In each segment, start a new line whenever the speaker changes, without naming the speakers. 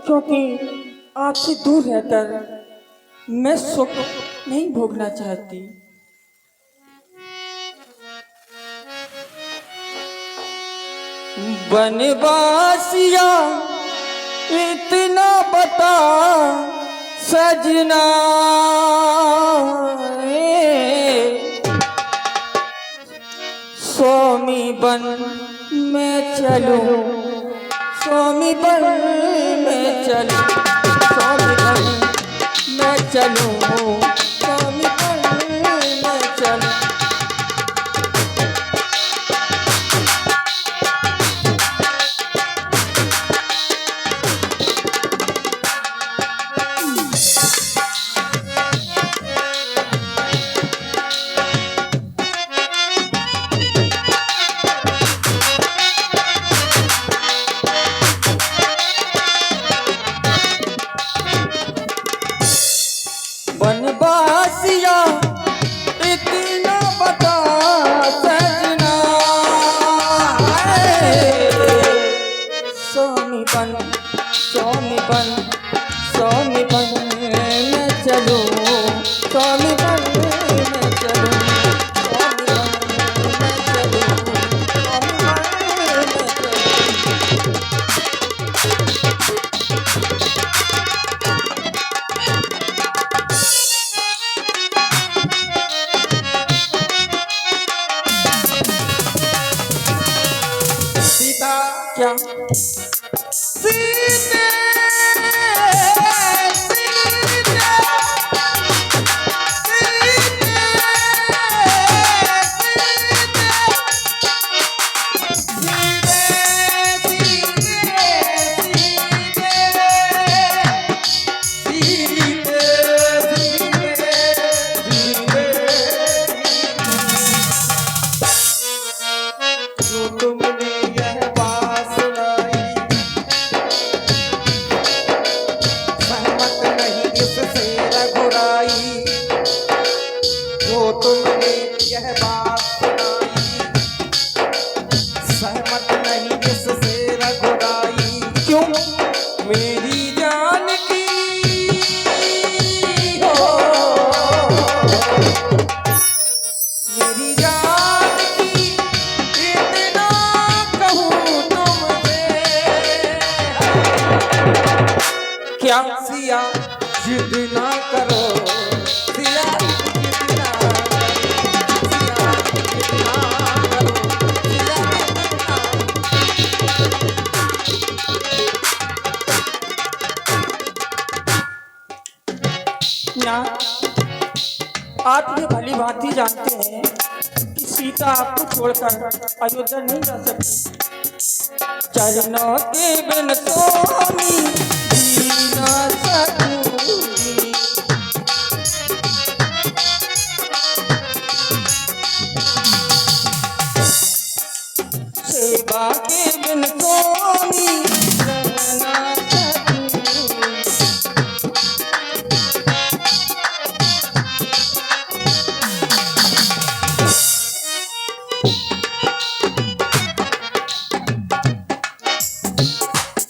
क्योंकि आपसे दूर रहकर मैं सुख नहीं भोगना चाहती। बनवासिया इतना बता सजना, स्वामी बन मैं चलूं, स्वामी बन मैं चलूं, स्वामी बन मैं चलूं, स्वामी बन मैं चलूं। बनवासिया इतना बता सजना, स्वामी बन, स्वामी बन, स्वामी बन मैं चलूं, स्वामी बन मैं चलूं, स्वामी बन मैं चलूं, स्वामी बन मैं चलूं। क्या सीते तुमने यह बात सुनाई, सहमत नहीं इससे रघुराई। क्यों मेरी जान की हो, मेरी जान की इतना कहूँ तुमसे, क्या सिया जिद ना करो, सिया ना, आप ये भली भांति जानते हैं कि सीता आपको छोड़कर अयोध्या नहीं जा सकती। चरणों के बिन स्वामी जी ना सकूंगी, सेवा के बिन स्वामी ना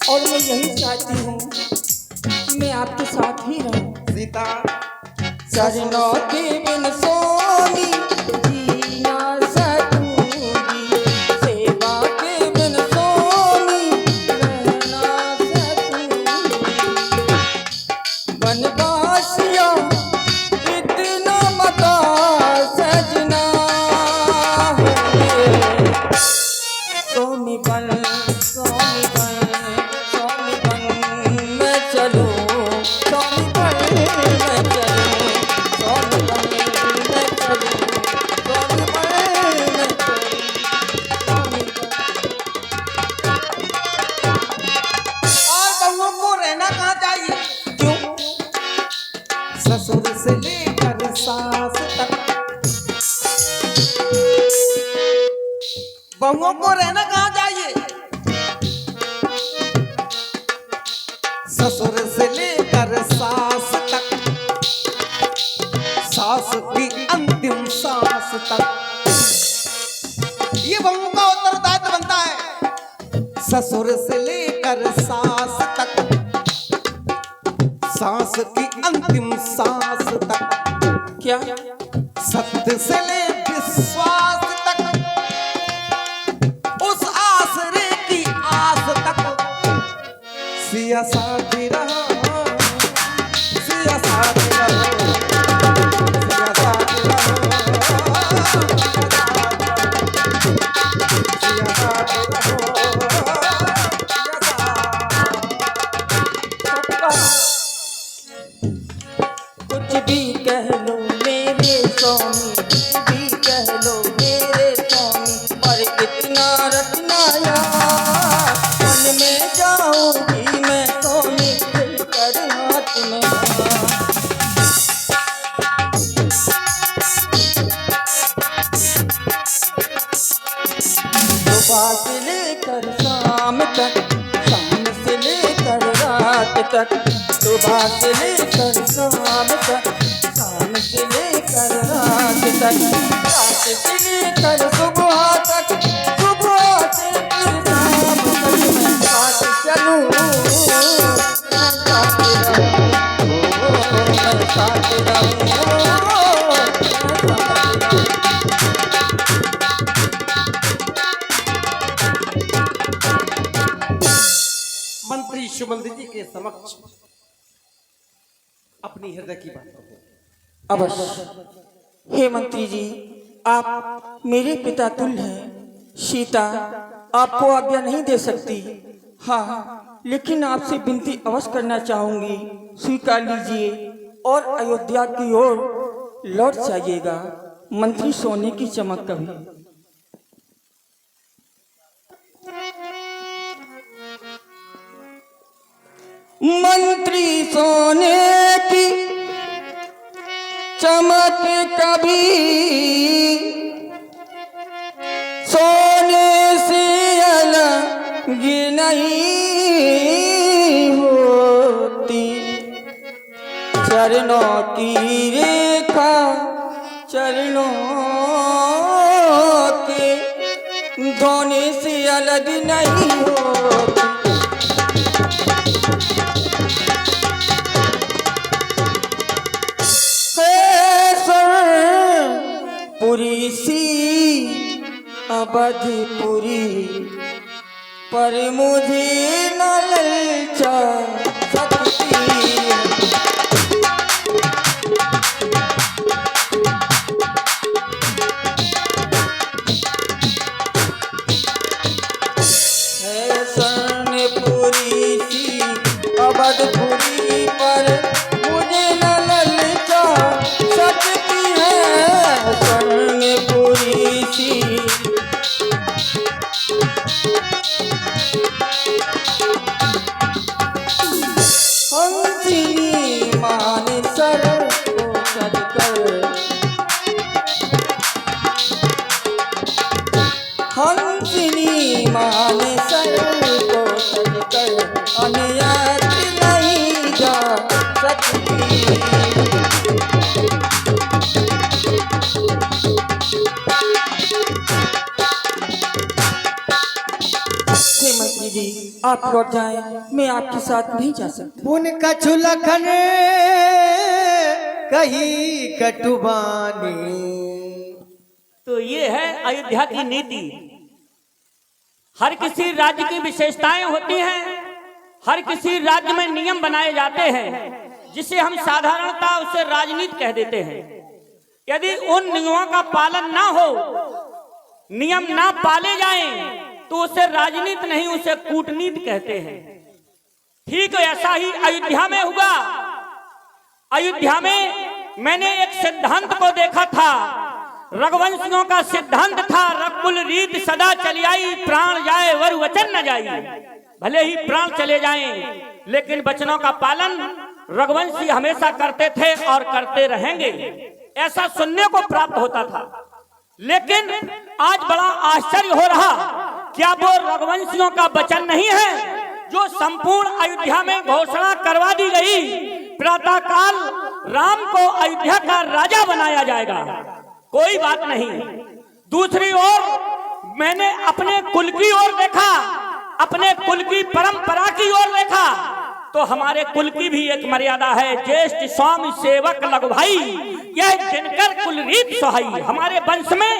और मैं यही चाहती हूँ कि मैं आपके साथ ही रहूं। सीता चरणों के बिन स्वामी जी ना सकूंगी, सेवा के बिन स्वामी रहना सकूंगी। बनवासिया इतना बता सजना, स्वामी बन, स्वामी बन, स्वामी बन मैं चलूं, स्वामी बन मैं चलूं, स्वामी बन मैं चलूं, स्वामी बन मैं चलूं, स्वामी बन। और बहुओं को रहना कहाँ चाहिए? क्यों? ससुर से लेकर सास तक बहुओं को रहना कहाँ चाहिए? ससुर से लेकर सास तक, सास की अंतिम सांस तक, ये बहुओं का उत्तरदायित्व बनता है। ससुर से लेकर सास तक,
सांस की अंतिम सांस तक,
क्या
सत्य से ले विश्वास तक, उस आसरे की आस तक, सिया साथी रहो, सिया साथी रहो, सिया साथी रहो, सिया साथी
कुछ भी कह लो मेरे स्वामी, कुछ भी कह लो मेरे स्वामी, पर इतना रखना याद, मन में जाऊंगी मैं स्वामी, कर हाथ में हाथ। सुबह से लेकर शाम तक, शाम से लेकर रात तक, सुबह से लेकर शाम तक, शाम से लेकर रात तक, रात से लेकर सुबह तक, सुबह से फिर शाम तक, मैं साथ चलूं, मैं साथ रहूं, मैं साथ रहूं, मैं साथ रहूं।
मंत्री शिवमंदिर जी के समक्ष अपनी हृदय की बात कहो।
अवश्य। हे मंत्री जी, आप मेरे पिता तुल्य हैं। सीता आपको आज्ञा नहीं दे सकती, हाँ, लेकिन आपसे विनती अवश्य करना चाहूंगी, स्वीकार लीजिए और अयोध्या की ओर लौट जाइएगा। मंत्री सोने की चमक कभी। मंत्री सोने की चमक कभी सोने से अलग नहीं होती, चरणों की रेखा चरणों के धोने से अलग नहीं होती। पुरी सी अवधपुरी पर मुझे न ललचा सकती, है स्वर्णपुरी सी अवधपुरी पर मुझे न ललचा सकती है, स्वर्णपुरी सी हंसिनी मान सर को सजकर, हंसिनी मान सर को सजकर, अनियत नहीं जा सकती। मंत्री जी, आप लौट जाएं, मैं आपके साथ नहीं जा सकती।
उनका छुलखन कही कटुबानी।
तो ये है अयोध्या की नीति। हर किसी राज्य की विशेषताएं होती हैं, हर किसी राज्य में नियम बनाए जाते हैं, जिसे हम साधारणतः उसे राजनीति कह देते हैं। यदि उन नियमों का पालन ना हो, नियम ना पाले जाएं, तो उसे राजनीति नहीं, उसे कूटनीति कहते हैं। ठीक ऐसा ही अयोध्या में हुआ। अयोध्या में मैंने एक सिद्धांत को देखा था, रघुवंशियों का सिद्धांत था, रकुल रीत सदा चली आई, प्राण जाए वर वचन न जाई। भले ही प्राण चले जाएं, लेकिन वचनों का पालन रघुवंशी हमेशा करते थे और करते रहेंगे, ऐसा सुनने को प्राप्त होता था। लेकिन आज बड़ा आश्चर्य हो रहा, क्या वो रघुवंशियों का वचन नहीं है जो संपूर्ण अयोध्या में घोषणा करवा दी गई, प्रातः काल राम को अयोध्या का राजा बनाया जाएगा? कोई बात नहीं। दूसरी ओर मैंने अपने कुल की ओर देखा, अपने कुल की परंपरा की ओर देखा। तो हमारे कुल की भी एक मर्यादा है। ज्येष्ठ स्वामी सेवक लघु भाई, यह दिनकर कुल रीत सुहाई। हमारे वंश में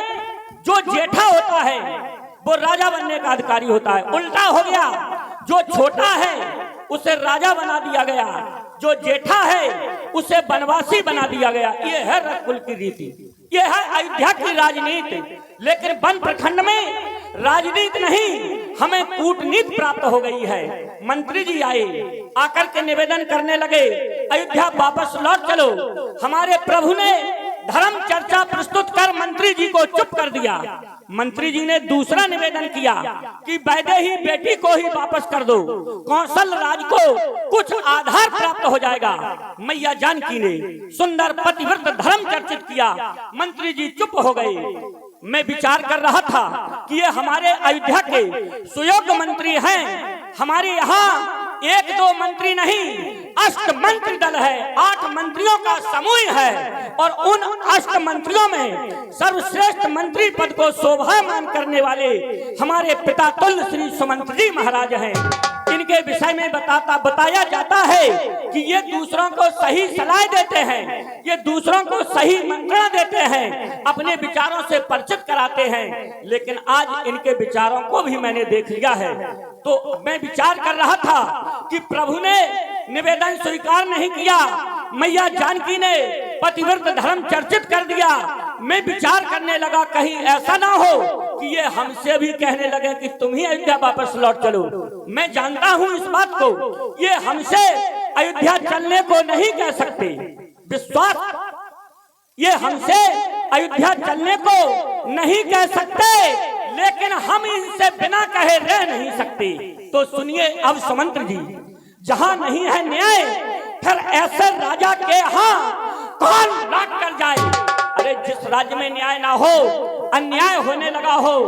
जो जेठा होता है वो राजा बनने का अधिकारी होता है। उल्टा हो गया, जो छोटा है उसे राजा बना दिया गया, जो जेठा है उसे वनवासी बना दिया गया। ये है रघुकुल की रीति, ये है अयोध्या की राजनीति। लेकिन वन प्रखंड में राजनीति नहीं, हमें कूटनीति प्राप्त हो गई है। मंत्री जी आए, आकर के निवेदन करने लगे, अयोध्या वापस लौट चलो। हमारे प्रभु ने धर्म चर्चा प्रस्तुत कर मंत्री जी को चुप कर दिया। मंत्री जी ने दूसरा निवेदन किया कि वैदेही बेटी को ही वापस कर दो, कौशल राज को कुछ आधार प्राप्त हो जाएगा। मैया जानकी ने सुंदर पतिव्रत धर्म चर्चित किया। मंत्री जी चुप हो गए। मैं विचार कर रहा था कि ये हमारे अयोध्या के सुयोग्य मंत्री हैं। हमारे यहाँ एक दो मंत्री नहीं, 8 मंत्री दल है, 8 मंत्रियों का समूह है। और उन 8 मंत्रियों में सर्वश्रेष्ठ मंत्री पद को शोभायमान करने वाले हमारे पिता तुल्य श्री सुमंत जी महाराज हैं। इनके विषय में बताया जाता है कि ये दूसरों को सही सलाह देते हैं, ये दूसरों को सही मंत्रणा देते हैं, अपने विचारों से परिचित कराते हैं। लेकिन आज इनके विचारों को भी मैंने देख लिया है। तो मैं विचार कर रहा था कि प्रभु ने निवेदन स्वीकार नहीं किया, मैया जानकी ने पतिव्रत धर्म चर्चित कर दिया। मैं विचार करने लगा कहीं ऐसा ना हो कि ये हमसे भी कहने लगे कि तुम ही अयोध्या वापस लौट चलो। मैं जानता हूँ इस बात को, ये हमसे अयोध्या चलने को नहीं कह सकते। विश्वास, ये हमसे अयोध्या चलने को नहीं कह सकते, लेकिन हम इनसे बिना कहे रह नहीं सकते। तो सुनिए अब सुमंत जी, जहाँ नहीं है न्याय, फिर ऐसे राजा के यहाँ कौन लाग कर जाए। अरे जिस राज्य में न्याय ना हो, अन्याय होने लगा हो,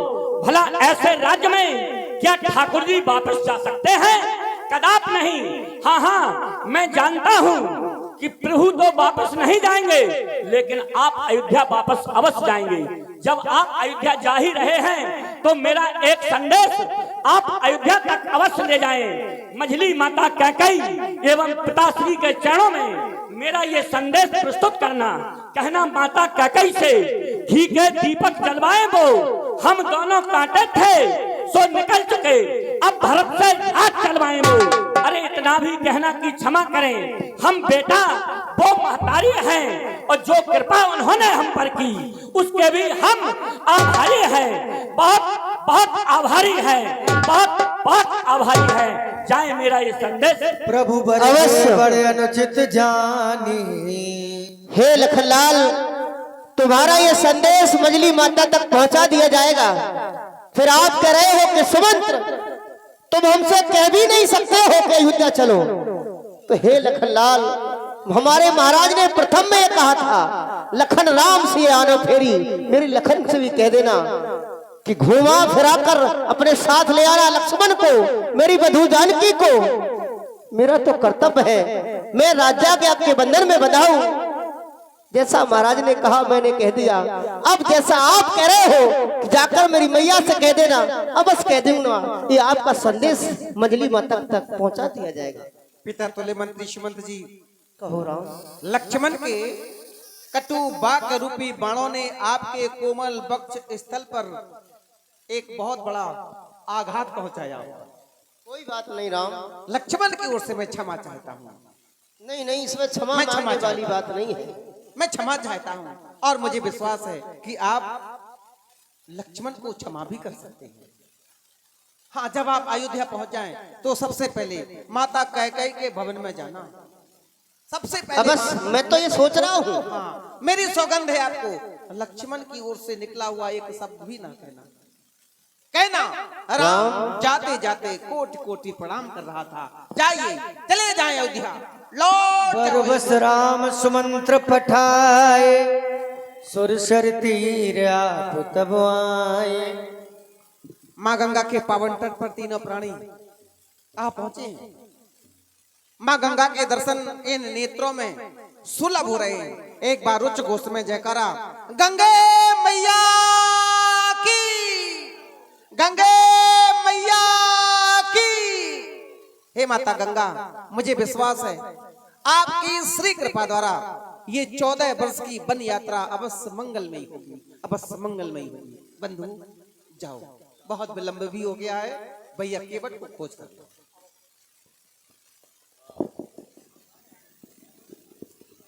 भला ऐसे राज्य में क्या ठाकुर जी वापस जा सकते हैं? कदाप नहीं। हाँ हाँ, मैं जानता हूँ कि प्रभु तो वापस नहीं जाएंगे, लेकिन आप अयोध्या वापस अवश्य जाएंगे। जब आप अयोध्या जा ही रहे हैं तो मेरा एक संदेश आप अयोध्या तक अवश्य ले जाएं। मझली माता कैकेयी एवं पिताश्री के चरणों में मेरा ये संदेश प्रस्तुत करना, कहना माता कैकेयी से घी के दीपक जलवाएं वो, हम दोनों कांटे थे सो निकल चुके, अब भरत से हाथ चलवाएं वो। अरे इतना भी कहना कि क्षमा करें, हम बेटा वो महतारी हैं और जो कृपा उन्होंने हम पर की उसके भी हम आभारी हैं, बहुत बहुत आभारी हैं, बहुत बहुत आभारी हैं। जाए मेरा ये संदेश
प्रभु
अवश्य।
बड़े अनुचित जानी।
हे लखनलाल, तुम्हारा ये संदेश मजली माता तक पहुंचा दिया जाएगा। फिर आप कह रहे हो कि सुमंत्र, तुम हमसे कह भी नहीं सकते हो कि अयोध्या चलो। तो हे लखनलाल, हमारे महाराज ने प्रथम में कहा था, लखन राम से आनो फेरी। मेरी लखन से भी कह देना कि घुमा फिरा कर अपने साथ ले आना लक्ष्मण को, मेरी बधू जानकी को। मेरा तो कर्तव्य है, मैं राजा के आपके बंधन में बंधा हूं। जैसा महाराज ने कहा मैंने कह दिया। अब जैसा आप कह रहे हो कि जाकर मेरी मैया से कह देना, अब बस कह दूंगा। ये आपका संदेश मजली माता तक पहुंचा दिया जाएगा।
पिता तुल्य मंत्री सुमंत जी,
कहो राम।
लक्ष्मण के कटु बाक रूपी बाणों ने आपके कोमल वक्ष स्थल पर एक बहुत बड़ा आघात पहुंचाया।
कोई बात नहीं राम,
लक्ष्मण की ओर से मैं क्षमा चाहता हूँ।
नहीं नहीं, इसमें क्षमा
मैं क्षमा
मांगने वाली
चाहता
बात नहीं है।
मैं क्षमा चाहता हूँ और मुझे विश्वास है कि आप लक्ष्मण को क्षमा भी कर सकते हैं। हाँ, जब आप अयोध्या पहुंच जाएं तो सबसे पहले माता कैकेयी के भवन में जाना। सबसे पहले
बस मैं तो ये सोच रहा हूँ।
हाँ, मेरी सौगंध है आपको, लक्ष्मण की ओर से निकला हुआ एक शब्द भी ना कहना। राम जाते जाते कोटि कोटि प्रणाम कर रहा था। जाइए, चले जाएं अयोध्या, लौट जाओ।
बस राम सुमंत्र पठाए, सुरसर तीर आप तब आए।
माँ गंगा के पावन तट पर तीनों प्राणी आ पहुंचे। माँ गंगा के दर्शन इन नेत्रों में सुलभ हो रहे हैं। एक बार उच्च घोष में जयकारा, गंगे मैया की, गंगे मैया की। हे माता गंगा, मुझे विश्वास है आपकी श्री कृपा द्वारा ये 14 वर्ष की वन यात्रा अवश्य मंगलमयी होगी, अवश्य मंगलमयी होगी। बंधु जाओ, बहुत विलंब भी हो गया है, भैया केवट को खोज कर लो।